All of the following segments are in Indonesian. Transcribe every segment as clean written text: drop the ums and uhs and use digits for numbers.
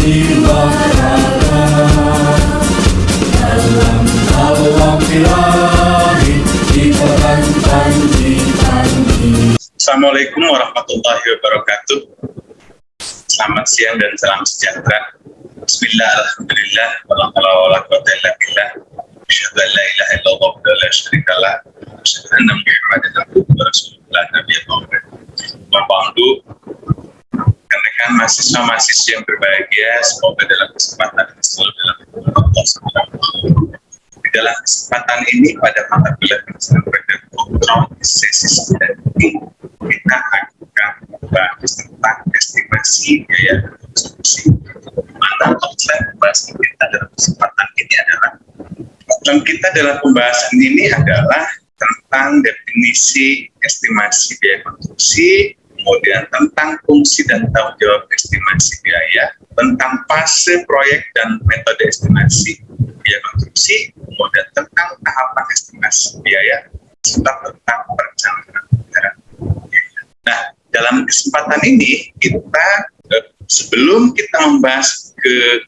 jiwa raga dalam alam ilahi diterankan di. Assalamualaikum warahmatullahi wabarakatuh. Selamat siang dan salam sejahtera. Bismillah, alhamdulillah, wala hawla wala quwwata illa billah. Asyhadu an la ilaha illallah wa la syarika lah. Asyhadu anna Muhammadan abduhu wa rasuluhu la nabiyya ba'dahu. Ba'du. Rekan mahasiswa-mahasiswa yang berbahagia, semoga dalam kesempatan ini selalu dalam Allah SWT. Di dalam kesempatan ini pada mata kuliah dan kontrol sesi 9 ini kita akan membahas tentang estimasi biaya konstruksi. Mana outline pembahasan kita dalam kesempatan ini adalah tentang definisi estimasi biaya konstruksi, kemudian tentang fungsi dan tanggung jawab estimasi biaya, tentang fase proyek dan metode estimasi biaya konstruksi, kemudian tentang tahapan estimasi biaya, serta tentang perencanaan anggaran. Nah, dalam kesempatan ini kita sebelum kita membahas ke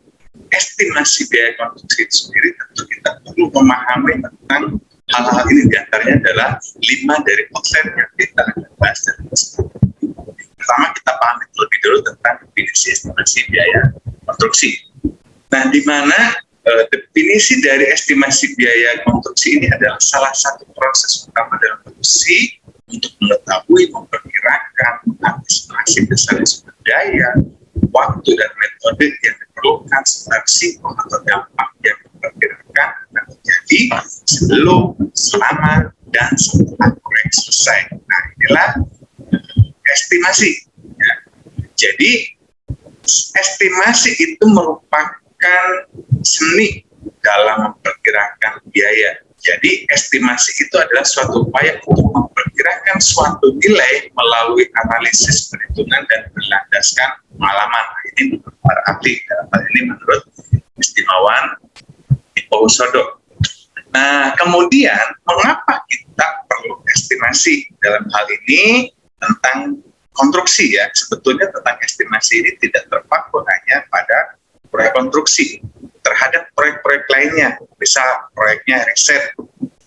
estimasi biaya konstruksi itu sendiri, tentu kita perlu memahami tentang hal-hal ini. Diantaranya adalah 5 dari outline yang kita akan bahas dalam kesempatan. Pertama, kita pahami terlebih dahulu tentang definisi estimasi biaya konstruksi. Nah, di mana definisi dari estimasi biaya konstruksi ini adalah salah satu proses utama dalam konstruksi untuk mengetahui, memperkirakan, mengantisipasi besarnya sumber daya, waktu dan metode yang diperlukan, serta risiko atau dampak yang diperkirakan akan terjadi sebelum, selama, dan setelah proyek selesai. Nah, inilah estimasi. Ya. Jadi, estimasi itu merupakan seni dalam memperkirakan biaya. Jadi, estimasi itu adalah suatu upaya untuk memperkirakan suatu nilai melalui analisis perhitungan dan berlandaskan pengalaman. Ini menurut para ahli, dalam hal ini menurut Istimawan Wibowo. Nah, kemudian mengapa kita perlu estimasi dalam hal ini tentang konstruksi ya? Sebetulnya tentang estimasi ini tidak terpaku hanya pada proyek konstruksi, terhadap proyek-proyek lainnya, misal proyeknya riset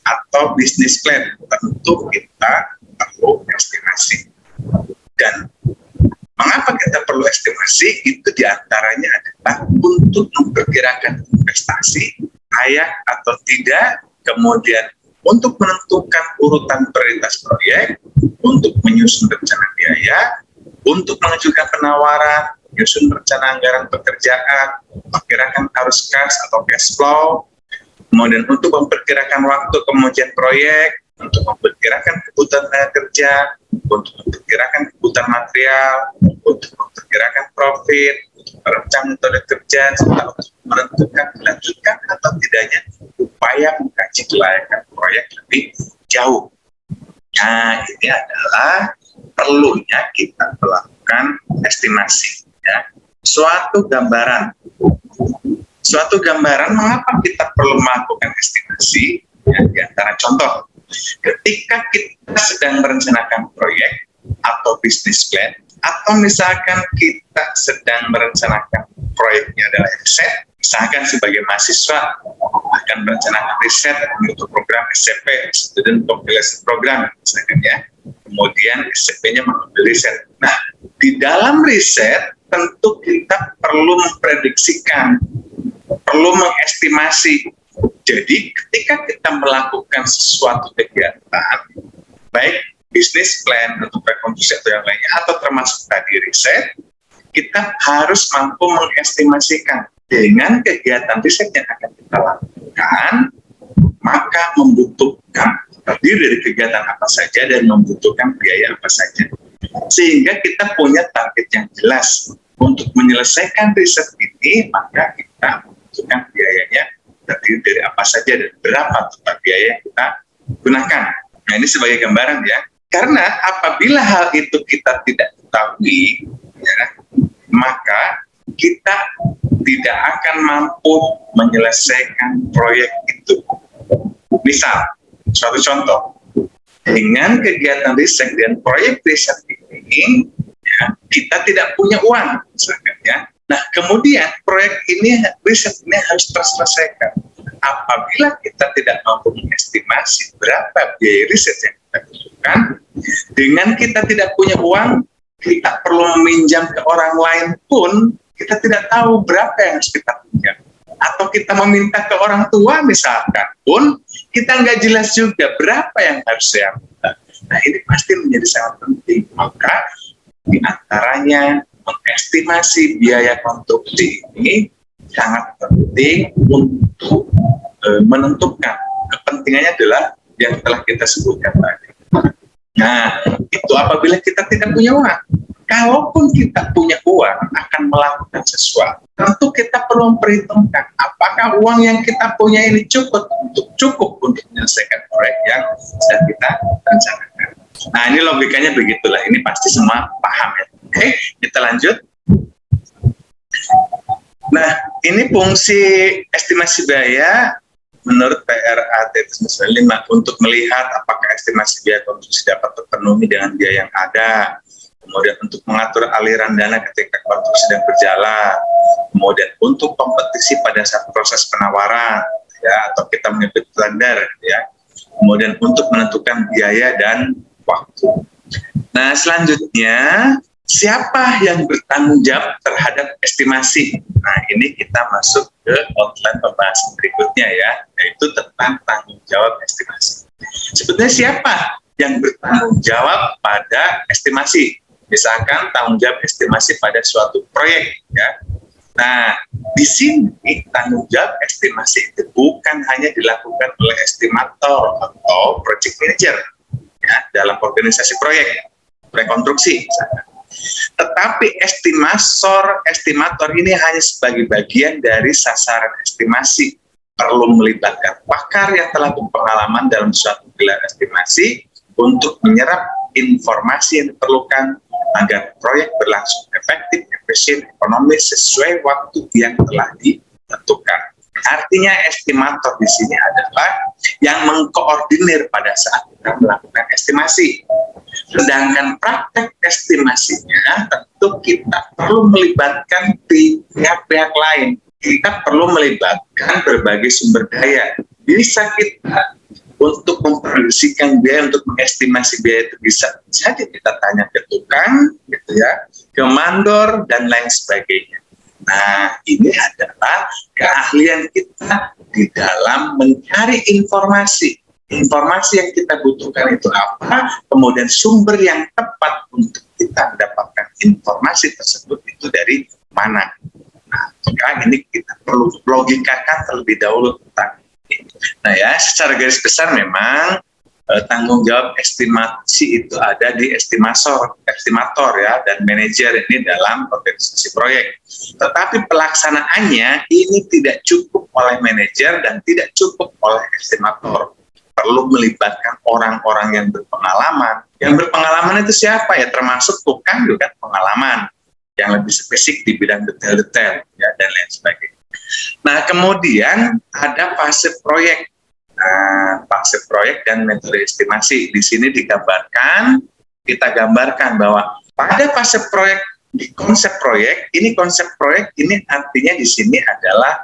atau bisnis plan, tentu kita perlu estimasi. Dan mengapa kita perlu estimasi? Itu diantaranya adalah untuk memperkirakan investasi layak atau tidak, kemudian untuk menentukan urutan prioritas proyek, untuk menyusun rencana biaya, untuk mengajukan penawaran, menyusun rencana anggaran pekerjaan, memperkirakan arus kas atau cash flow, kemudian untuk memperkirakan waktu kemudian proyek, untuk memperkirakan kebutuhan tenaga kerja, untuk memperkirakan kebutuhan material, untuk memperkirakan profit, untuk merancang metode kerja, serta untuk menentukan dilanjutkan atau tidaknya upaya mengkaji kelayakan proyek lebih jauh. Nah, ini adalah perlunya kita melakukan estimasi. Ya, suatu gambaran mengapa kita perlu melakukan estimasi. Ya, di antara contoh, ketika kita sedang merencanakan proyek atau bisnis plan, atau misalkan kita sedang merencanakan proyeknya adalah riset, misalkan sebagai mahasiswa akan merencanakan riset untuk program SCP, Student Population Program, misalkan ya, kemudian SCP-nya mengambil riset. Nah, di dalam riset tentu kita perlu memprediksikan, perlu mengestimasi. Jadi ketika kita melakukan sesuatu kegiatan, baik bisnis plan untuk rekonstruksi atau yang lainnya, atau termasuk tadi riset, kita harus mampu mengestimasikan dengan kegiatan riset yang akan kita lakukan, maka membutuhkan terdiri dari kegiatan apa saja dan membutuhkan biaya apa saja. Sehingga kita punya target yang jelas. Untuk menyelesaikan riset ini, maka kita membutuhkan biayanya terdiri dari apa saja dan berapa total biaya yang kita gunakan. Nah, ini sebagai gambaran ya. Karena apabila hal itu kita tidak ketahui, ya, maka kita tidak akan mampu menyelesaikan proyek itu. Misal, suatu contoh, dengan kegiatan riset dan proyek riset ini, ya, kita tidak punya uang, misalkan ya, Nah, kemudian proyek ini, riset ini harus terselesaikan. Apabila kita tidak mampu mengestimasi berapa biaya riset yang kita butuhkan, dengan kita tidak punya uang, kita perlu meminjam ke orang lain pun, kita tidak tahu berapa yang harus kita pinjam. Atau kita meminta ke orang tua misalkan pun, kita nggak jelas juga berapa yang harus saya minta. Nah, ini pasti menjadi sangat penting. Maka, di antaranya mengestimasi biaya konstruksi ini sangat penting untuk menentukan. Kepentingannya adalah yang telah kita sebutkan tadi. Nah, itu apabila kita tidak punya uang. Kalaupun kita punya uang akan melakukan sesuatu, tentu kita perlu memperhitungkan apakah uang yang kita punya ini cukup untuk menyelesaikan proyek yang sedang kita rencanakan. Nah, ini logikanya begitulah. Ini pasti semua paham ya. Oke, kita lanjut. Nah, ini fungsi estimasi biaya menurut PRAT 95 untuk melihat apakah estimasi biaya konstruksi dapat terpenuhi dengan biaya yang ada. Kemudian untuk mengatur aliran dana ketika konstruksi sedang berjalan. Kemudian untuk kompetisi pada saat proses penawaran, ya, atau kita menyebut tender, ya. Kemudian untuk menentukan biaya dan waktu. Nah, selanjutnya siapa yang bertanggung jawab terhadap estimasi? Nah, ini kita masuk ke outline pembahasan berikutnya ya, yaitu tentang tanggung jawab estimasi. Sebetulnya siapa yang bertanggung jawab pada estimasi? Misalkan tanggung jawab estimasi pada suatu proyek ya. Nah, di sini tanggung jawab estimasi itu bukan hanya dilakukan oleh estimator atau project manager ya, dalam organisasi proyek konstruksi misalkan. Tetapi estimator ini hanya sebagai bagian dari sasaran estimasi. Perlu melibatkan pakar yang telah berpengalaman dalam suatu gelar estimasi untuk menyerap informasi yang diperlukan agar proyek berlangsung efektif, efisien, ekonomis sesuai waktu yang telah ditentukan. Artinya estimator di sini adalah yang mengkoordinir pada saat kita melakukan estimasi. Sedangkan praktek estimasinya tentu kita perlu melibatkan pihak-pihak lain. Kita perlu melibatkan berbagai sumber daya. Bisa kita untuk memprediksikan biaya, untuk mengestimasi biaya itu bisa jadi kita tanya ke tukang, gitu ya, ke mandor dan lain sebagainya. Nah, ini adalah keahlian kita di dalam mencari informasi. Informasi yang kita butuhkan itu apa, kemudian sumber yang tepat untuk kita mendapatkan informasi tersebut itu dari mana. Nah, maka ini kita perlu logikakan terlebih dahulu tentang ini. Nah ya, secara garis besar memang tanggung jawab estimasi itu ada di estimator ya, dan manajer ini dalam organisasi proyek. Tetapi pelaksanaannya ini tidak cukup oleh manajer dan tidak cukup oleh estimator. Perlu melibatkan orang-orang yang berpengalaman. Yang berpengalaman itu siapa ya? Termasuk tukang juga pengalaman yang lebih spesifik di bidang detail-detail ya, dan lain sebagainya. Nah, kemudian ada fase proyek. Nah, fase proyek dan metode estimasi. Di sini kita gambarkan bahwa pada fase proyek, di konsep proyek ini artinya di sini adalah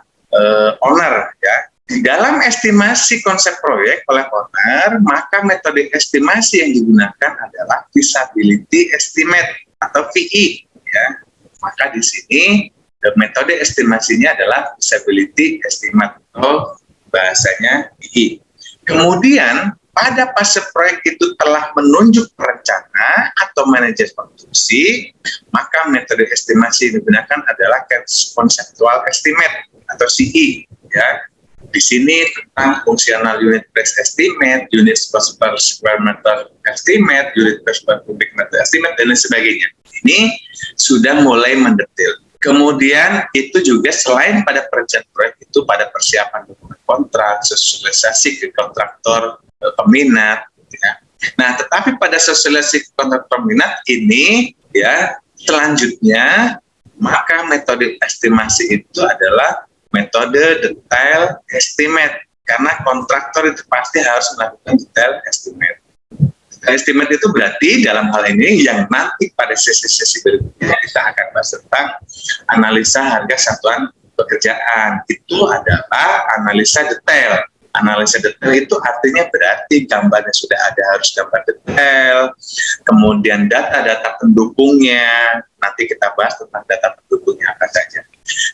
owner ya. Di dalam estimasi konsep proyek oleh owner, maka metode estimasi yang digunakan adalah feasibility estimate atau VE ya. Maka di sini metode estimasinya adalah feasibility estimate atau bahasanya VE. Kemudian pada fase proyek itu telah menunjuk perencana atau manajer konstruksi, maka metode estimasi yang digunakan adalah conceptual estimate atau CE ya. Di sini tentang fungsional unit price estimate, unit cost per square meter estimate, unit price per cubic meter estimate, dan lain sebagainya. Ini sudah mulai mendetail. Kemudian itu juga selain pada perencanaan proyek itu pada persiapan dokumen kontrak, sosialisasi ke kontraktor peminat. Ya. Nah, tetapi pada sosialisasi kontrak peminat ini ya selanjutnya maka metode estimasi itu adalah metode detail estimate, karena kontraktor itu pasti harus melakukan detail estimate. Detail estimate itu berarti dalam hal ini yang nanti pada sesi-sesi berikutnya kita akan bahas tentang analisa harga satuan pekerjaan. Itu adalah analisa detail. Analisa detail itu artinya berarti gambarnya sudah ada, harus gambar detail, kemudian data-data pendukungnya, nanti kita bahas tentang data pendukungnya apa saja.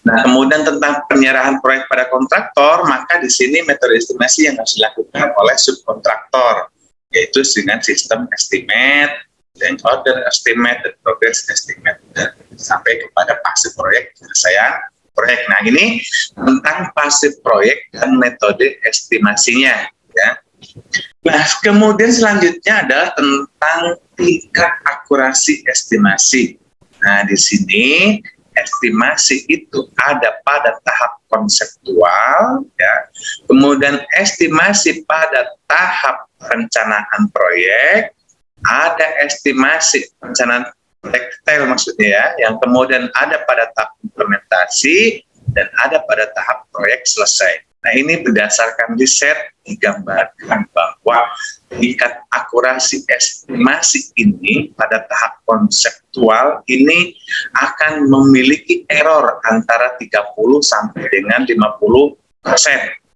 Nah, kemudian tentang penyerahan proyek pada kontraktor, maka di sini metode estimasi yang harus dilakukan oleh subkontraktor, yaitu dengan sistem estimate, dan order estimate, dan progress estimate, dan sampai kepada fase proyek penyelesaian proyek. Nah, ini tentang fase proyek dan metode estimasinya, ya. Nah, kemudian selanjutnya adalah tentang tingkat akurasi estimasi. Nah, di sini estimasi itu ada pada tahap konseptual, ya. Kemudian estimasi pada tahap perencanaan proyek, ada estimasi perencanaan detail maksudnya ya, yang kemudian ada pada tahap implementasi dan ada pada tahap proyek selesai. Nah, ini berdasarkan riset digambarkan bahwa tingkat akurasi estimasi ini pada tahap konseptual ini akan memiliki error antara 30 sampai dengan 50%.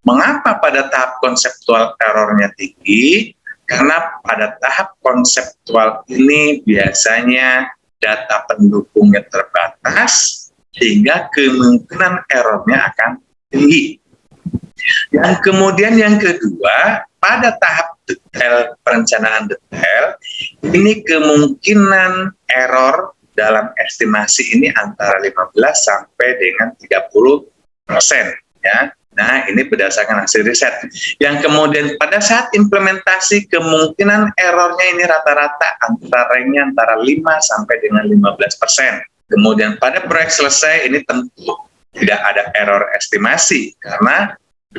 Mengapa pada tahap konseptual errornya tinggi? Karena pada tahap konseptual ini biasanya data pendukungnya terbatas, sehingga kemungkinan errornya akan tinggi. Dan kemudian yang kedua, pada tahap detail, perencanaan detail, ini kemungkinan error dalam estimasi ini antara 15 sampai dengan 30%. Ya. Nah, ini berdasarkan hasil riset. Yang kemudian pada saat implementasi, kemungkinan errornya ini rata-rata antara 5 sampai dengan 15%. Kemudian pada proyek selesai, ini tentu tidak ada error estimasi, karena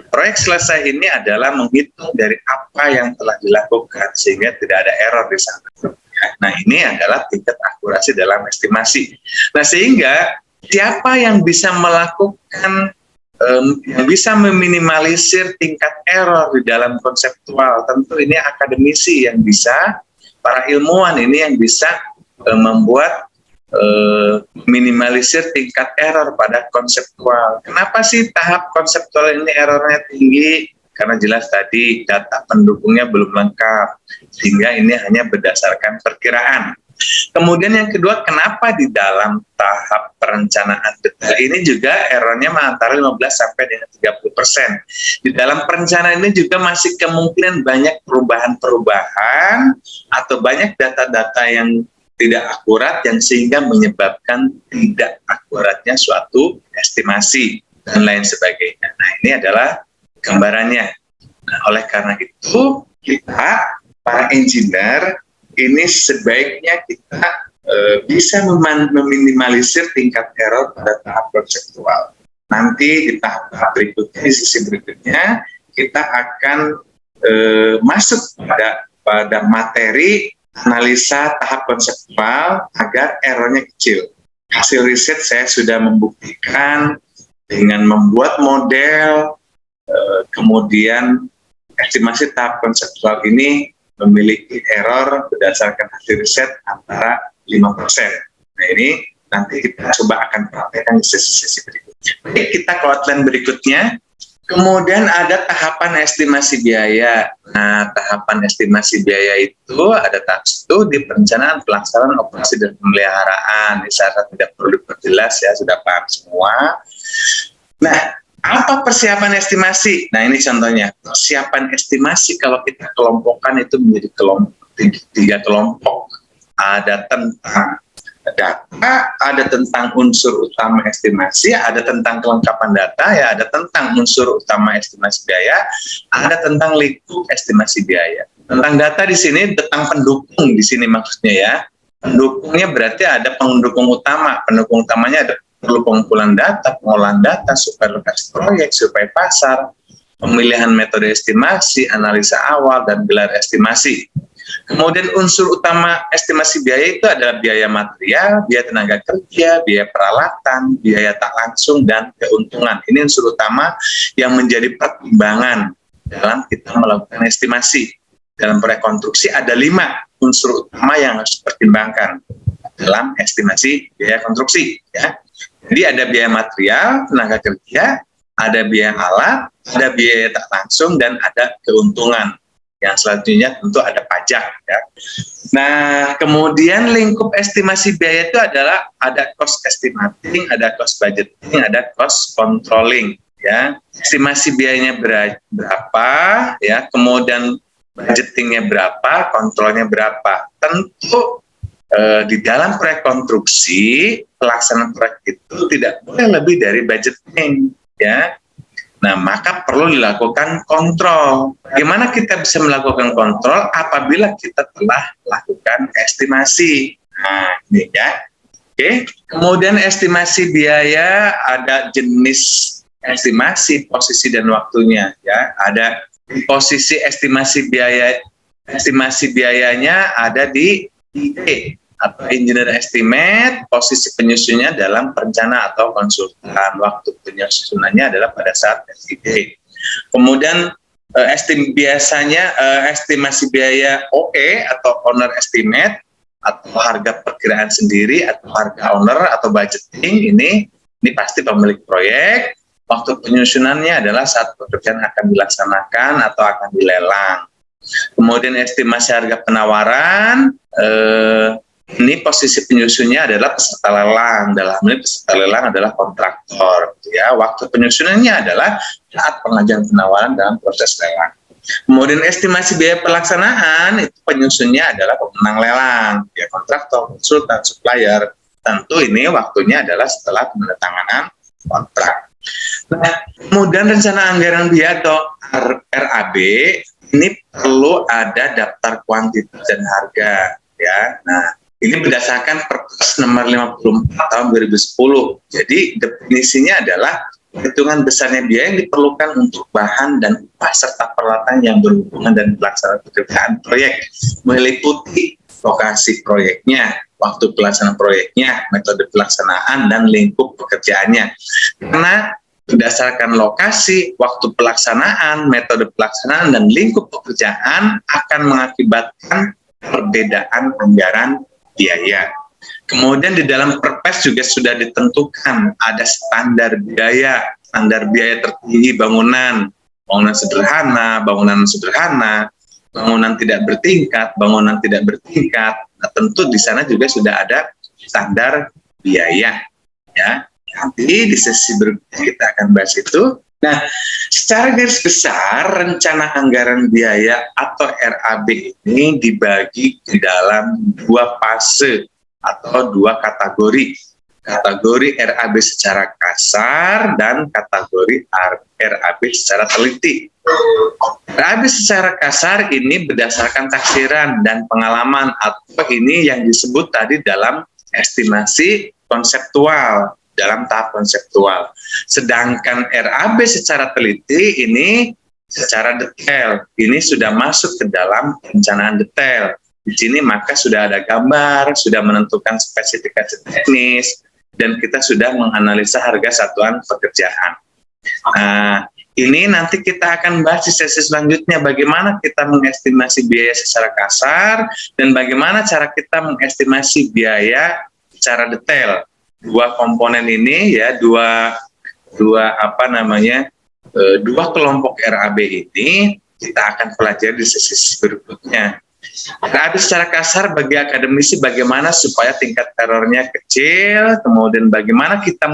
proyek selesai ini adalah menghitung dari apa yang telah dilakukan, sehingga tidak ada error di sana. Nah, ini adalah tingkat akurasi dalam estimasi. Nah, sehingga siapa yang bisa melakukan yang bisa meminimalisir tingkat error di dalam konseptual? Tentu ini akademisi yang bisa, para ilmuwan ini yang bisa membuat minimalisir tingkat error pada konseptual. Kenapa sih tahap konseptual ini errornya tinggi? Karena jelas tadi data pendukungnya belum lengkap, sehingga ini hanya berdasarkan perkiraan. Kemudian yang kedua, kenapa di dalam tahap perencanaan detail ini juga errornya antara 15 sampai dengan 30%. Di dalam perencanaan ini juga masih kemungkinan banyak perubahan-perubahan atau banyak data-data yang tidak akurat yang sehingga menyebabkan tidak akuratnya suatu estimasi dan lain sebagainya. Nah, ini adalah gambarannya. Nah, oleh karena itu kita para engineer ini sebaiknya kita bisa meminimalisir tingkat error pada tahap konseptual. Nanti di tahap berikutnya, di sisi berikutnya, kita akan masuk pada materi analisa tahap konseptual agar errornya kecil. Hasil riset saya sudah membuktikan dengan membuat model, kemudian estimasi tahap konseptual ini memiliki error berdasarkan hasil riset antara 5%. Nah, ini nanti kita coba akan praktekkan di sesi-sesi berikutnya. Baik, kita ke outline berikutnya. Kemudian ada tahapan estimasi biaya. Nah, tahapan estimasi biaya itu ada tahap 1 di perencanaan, pelaksanaan, operasi, dan pemeliharaan. Ini saya tidak perlu diperjelas ya, sudah paham semua. Nah, apa persiapan estimasi? Nah, ini contohnya. Persiapan estimasi kalau kita kelompokkan itu menjadi tiga kelompok. Ada tentang data, ada tentang unsur utama estimasi, ada tentang kelengkapan data, ya, ada tentang unsur utama estimasi biaya, ada tentang lingkup estimasi biaya. Tentang data di sini, tentang pendukung di sini maksudnya ya. Pendukungnya berarti ada pendukung utama. Pendukung utamanya ada perlu pengumpulan data, pengolahan data, survei lokasi proyek, survei pasar, pemilihan metode estimasi, analisa awal, dan gelar estimasi. Kemudian unsur utama estimasi biaya itu adalah biaya material, biaya tenaga kerja, biaya peralatan, biaya tak langsung, dan keuntungan. Ini unsur utama yang menjadi pertimbangan dalam kita melakukan estimasi. Dalam proyek konstruksi ada 5 unsur utama yang harus dipertimbangkan. dalam estimasi biaya konstruksi ya. Jadi ada biaya material, tenaga kerja, ada biaya alat, ada biaya tak langsung, dan ada keuntungan. Yang selanjutnya tentu ada pajak ya. Nah, kemudian lingkup estimasi biaya itu adalah ada cost estimating, ada cost budgeting, ada cost controlling ya. Estimasi biayanya berapa ya, kemudian budgetingnya berapa, kontrolnya berapa. Tentu di dalam proyek konstruksi, pelaksanaan proyek itu tidak boleh lebih dari budgeting ya. Nah, maka perlu dilakukan kontrol. Bagaimana kita bisa melakukan kontrol apabila kita telah lakukan estimasi? Nah, ini ya. Oke. Kemudian estimasi biaya, ada jenis estimasi, posisi dan waktunya ya. Ada posisi estimasi biayanya ada di IE atau engineer estimate, posisi penyusunnya dalam perencana atau konsultan, waktu penyusunannya adalah pada saat SID. Kemudian estimasi biaya OE atau owner estimate, atau harga perkiraan sendiri atau harga owner atau budgeting, ini pasti pemilik proyek. Waktu penyusunannya adalah saat pekerjaan akan dilaksanakan atau akan dilelang. Kemudian estimasi harga penawaran, ini posisi penyusunnya adalah peserta lelang. Dalam ini peserta lelang adalah kontraktor. Ya, waktu penyusunannya adalah saat pengajuan penawaran dalam proses lelang. Kemudian estimasi biaya pelaksanaan, itu penyusunnya adalah pemenang lelang, ya, kontraktor, konsultan, supplier. Tentu ini waktunya adalah setelah penandatanganan kontrak. Nah, kemudian rencana anggaran biaya atau RAB, ini perlu ada daftar kuantitas dan harga. Ya, nah, ini berdasarkan Perpres nomor 54 tahun 2010. Jadi definisinya adalah perhitungan besarnya biaya yang diperlukan untuk bahan dan upah serta peralatan yang berhubungan dan pelaksanaan pekerjaan proyek, meliputi lokasi proyeknya, waktu pelaksanaan proyeknya, metode pelaksanaan, dan lingkup pekerjaannya. Karena berdasarkan lokasi, waktu pelaksanaan, metode pelaksanaan, dan lingkup pekerjaan akan mengakibatkan perbedaan anggaran biaya. Kemudian di dalam Perpres juga sudah ditentukan ada standar biaya tertinggi bangunan sederhana, bangunan tidak bertingkat, bangunan tidak bertingkat. Nah, tentu di sana juga sudah ada standar biaya. Ya, nanti di sesi berikutnya kita akan bahas itu. Nah, secara garis besar, rencana anggaran biaya atau RAB ini dibagi ke dalam dua fase atau dua kategori. Kategori RAB secara kasar dan kategori RAB secara teliti. RAB secara kasar ini berdasarkan taksiran dan pengalaman, atau ini yang disebut tadi dalam estimasi konseptual, dalam tahap konseptual. Sedangkan RAB secara teliti ini secara detail, ini sudah masuk ke dalam perencanaan detail. Di sini maka sudah ada gambar, sudah menentukan spesifikasi teknis, dan kita sudah menganalisa harga satuan pekerjaan. Nah, ini nanti kita akan bahas di sesi selanjutnya bagaimana kita mengestimasi biaya secara kasar dan bagaimana cara kita mengestimasi biaya secara detail. Dua komponen ini ya, dua kelompok RAB ini kita akan pelajari di sesi berikutnya. RAB secara kasar bagi akademisi bagaimana supaya tingkat errornya kecil, kemudian bagaimana kita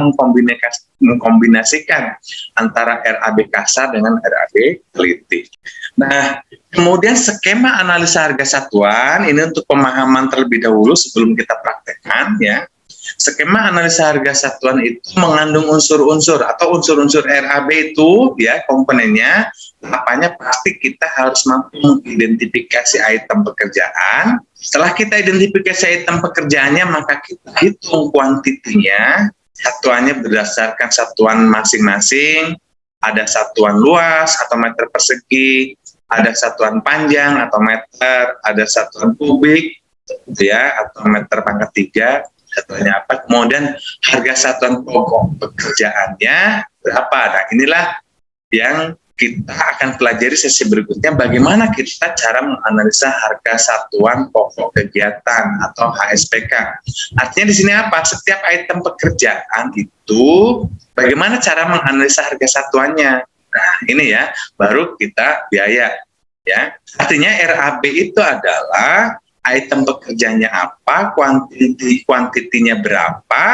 mengkombinasikan antara RAB kasar dengan RAB teliti. Nah, kemudian skema analisa harga satuan ini untuk pemahaman terlebih dahulu sebelum kita praktekkan ya. Skema analisa harga satuan itu mengandung unsur-unsur atau unsur-unsur RAB itu ya, komponennya apanya pasti kita harus mampu mengidentifikasi item pekerjaan. Setelah kita identifikasi item pekerjaannya, maka kita hitung kuantitinya, satuannya berdasarkan satuan masing-masing. Ada satuan luas atau meter persegi, ada satuan panjang atau meter, ada satuan kubik ya atau meter pangkat 3. Satuannya apa, kemudian harga satuan pokok pekerjaannya berapa. Nah, inilah yang kita akan pelajari sesi berikutnya bagaimana kita cara menganalisa harga satuan pokok kegiatan atau HSPK. Artinya di sini apa? Setiap item pekerjaan itu bagaimana cara menganalisa harga satuannya. Nah, ini ya, baru kita biaya. Ya, artinya RAB itu adalah item pekerjaannya apa, kuantitinya berapa,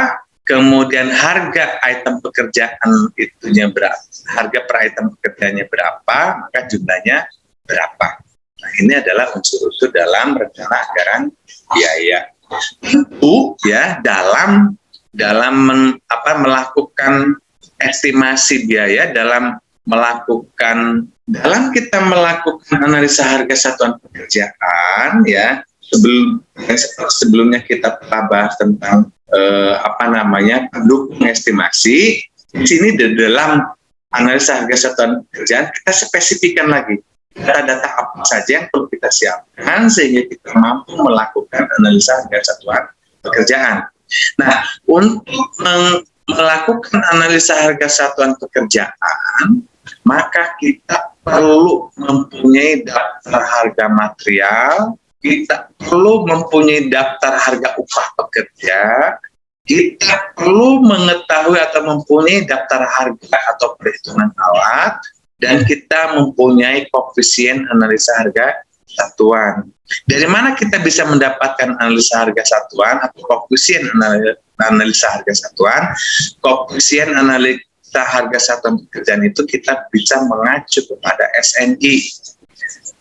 kemudian harga item pekerjaan itunya berapa, harga per item pekerjaannya berapa, maka jumlahnya berapa. Nah, ini adalah unsur-unsur dalam rencana anggaran biaya. Tentu ya dalam melakukan estimasi biaya, dalam kita melakukan analisa harga satuan pekerjaan ya, sebelumnya kita telah bahas tentang pendukung estimasi. Di sini di dalam analisa harga satuan pekerjaan kita spesifikkan lagi data-data apa saja yang perlu kita siapkan sehingga kita mampu melakukan analisa harga satuan pekerjaan. Nah, untuk melakukan analisa harga satuan pekerjaan, maka kita perlu mempunyai daftar harga material, kita perlu mempunyai daftar harga upah pekerja, kita perlu mengetahui atau mempunyai daftar harga atau perhitungan alat, dan kita mempunyai koefisien analisa harga satuan. Dari mana kita bisa mendapatkan analisa harga satuan atau koefisien analisa harga satuan? Koefisien analisa harga satuan pekerjaan itu kita bisa mengacu kepada SNI.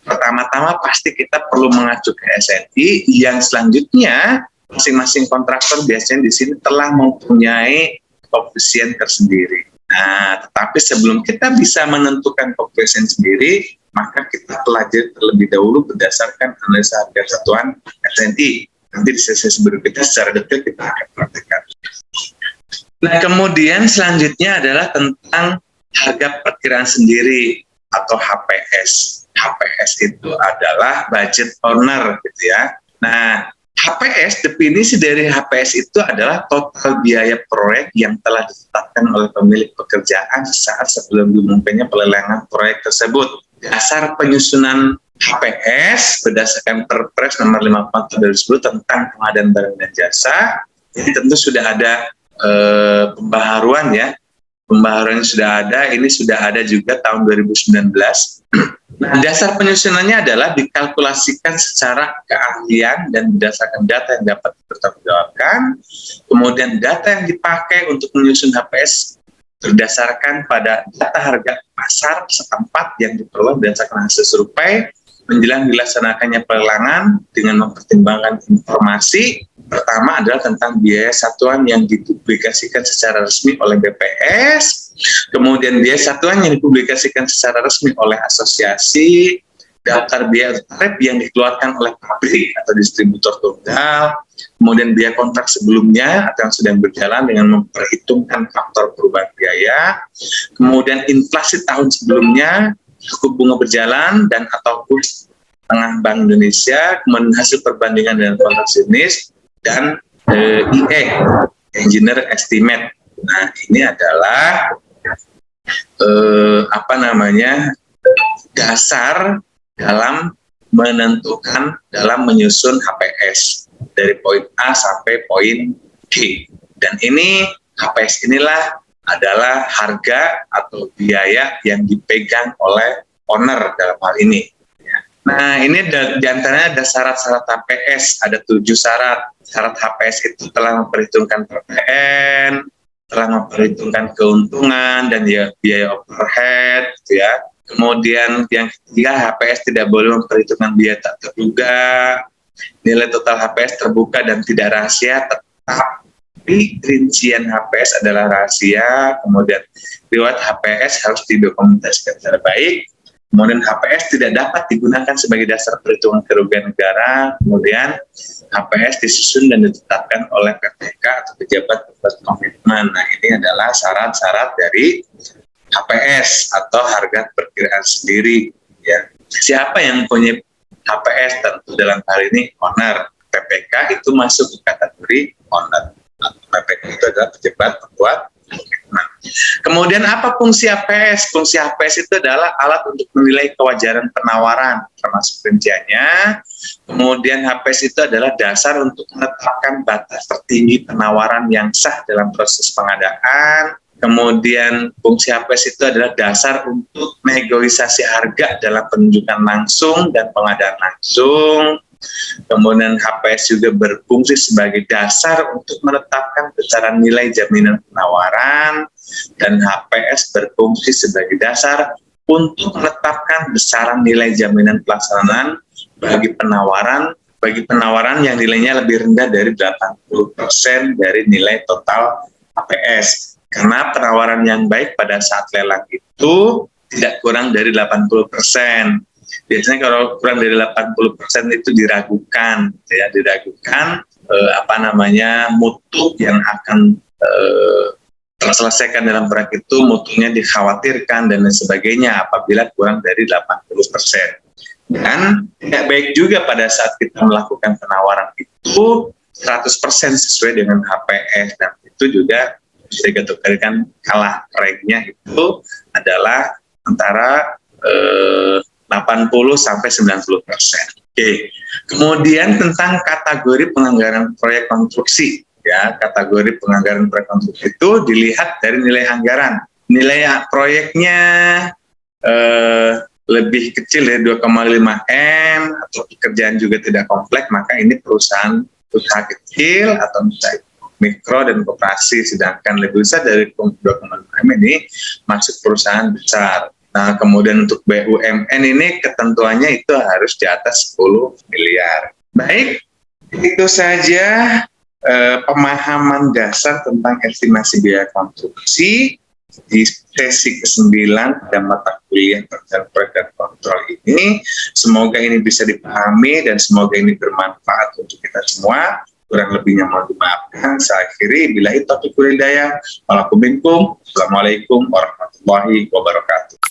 Pertama-tama pasti kita perlu mengacu ke SNI, yang selanjutnya masing-masing kontraktor biasanya di sini telah mempunyai koefisien tersendiri. Nah, tetapi sebelum kita bisa menentukan koefisien sendiri, maka kita pelajari terlebih dahulu berdasarkan analisa harga satuan SNI. Nanti di sesi berikutnya secara detail kita akan praktekkan. Nah, kemudian selanjutnya adalah tentang harga perkiraan sendiri atau HPS. HPS itu adalah budget owner, gitu ya. Nah, HPS, definisi dari HPS itu adalah total biaya proyek yang telah ditetapkan oleh pemilik pekerjaan saat sebelum dimulainya pelelangan proyek tersebut. Dasar penyusunan HPS berdasarkan Perpres nomor 54 2010 tentang pengadaan barang dan jasa, ini tentu sudah ada pembaharuan ya. Pembaharuan sudah ada, ini sudah ada juga tahun 2019. Nah, dasar penyusunannya adalah dikalkulasikan secara keahlian dan berdasarkan data yang dapat dipertanggungjawabkan. Kemudian data yang dipakai untuk menyusun HPS berdasarkan pada data harga pasar setempat yang diperoleh berdasarkan hasil survei menjelang dilaksanakannya pelelangan dengan mempertimbangkan informasi. Pertama adalah tentang biaya satuan yang dipublikasikan secara resmi oleh BPS, kemudian biaya satuan yang dipublikasikan secara resmi oleh asosiasi, daftar biaya tarif yang dikeluarkan oleh pabrik atau distributor tunggal, kemudian biaya kontrak sebelumnya atau yang sedang berjalan dengan memperhitungkan faktor perubahan biaya, kemudian inflasi tahun sebelumnya, suku bunga berjalan dan atau kurs tengah Bank Indonesia, kemudian hasil perbandingan dengan kontrak jenis, dan IE, Engineer Estimate. Nah, ini adalah dasar dalam menentukan, dalam menyusun HPS dari poin A sampai poin D. Dan ini HPS inilah adalah harga atau biaya yang dipegang oleh owner dalam hal ini. Nah, ini diantaranya ada syarat-syarat HPS, ada 7 syarat. Syarat HPS itu telah memperhitungkan PPN, telah memperhitungkan keuntungan dan biaya overhead, gitu ya. Kemudian yang ketiga, HPS tidak boleh memperhitungkan biaya tak terduga, nilai total HPS terbuka dan tidak rahasia, tetapi rincian HPS adalah rahasia. Kemudian riwayat HPS harus didokumentasikan secara baik. Kemudian HPS tidak dapat digunakan sebagai dasar perhitungan kerugian negara. Kemudian HPS disusun dan ditetapkan oleh PPK atau pejabat berkomitmen. Nah, ini adalah syarat-syarat dari HPS atau harga perkiraan sendiri. Ya, siapa yang punya HPS? Tentu dalam hal ini owner. PPK itu masuk ke kategori owner. PPK itu adalah pejabat pembuat komitmen. Kemudian apa fungsi HPS? Fungsi HPS itu adalah alat untuk menilai kewajaran penawaran, termasuk rinciannya. Kemudian HPS itu adalah dasar untuk menetapkan batas tertinggi penawaran yang sah dalam proses pengadaan. Kemudian fungsi HPS itu adalah dasar untuk negosiasi harga dalam penunjukan langsung dan pengadaan langsung. Kemudian HPS juga berfungsi sebagai dasar untuk menetapkan besaran nilai jaminan penawaran, dan HPS berfungsi sebagai dasar untuk menetapkan besaran nilai jaminan pelaksanaan bagi penawaran yang nilainya lebih rendah dari 80% dari nilai total HPS. Karena penawaran yang baik pada saat lelang itu tidak kurang dari 80%. Biasanya kalau kurang dari 80% itu diragukan, ya, mutu yang akan terselesaikan dalam proyek itu mutunya dikhawatirkan dan lain sebagainya apabila kurang dari 80%. Dan tidak baik juga pada saat kita melakukan penawaran itu 100% sesuai dengan HPS, dan itu juga bisa dikategorikan kalah. Ranknya itu adalah antara 80 sampai 90%. Oke. Kemudian tentang kategori penganggaran proyek konstruksi, ya, kategori penganggaran proyek konstruksi itu dilihat dari nilai anggaran. Nilai proyeknya lebih kecil dari 2,5 M atau pekerjaan juga tidak kompleks, maka ini perusahaan usaha kecil atau usaha mikro dan koperasi. Sedangkan lebih besar dari 2,5 M ini masuk perusahaan besar. Nah, kemudian untuk BUMN ini ketentuannya itu harus di atas 10 miliar. Baik, itu saja pemahaman dasar tentang estimasi biaya konstruksi di sesi ke-9 pada mata kuliah tentang proyek dan kontrol ini. Semoga ini bisa dipahami dan semoga ini bermanfaat untuk kita semua. Kurang lebihnya mohon dimaafkan. Saya akhiri, billahi taufiq wal hidayah. Assalamualaikum warahmatullahi wabarakatuh.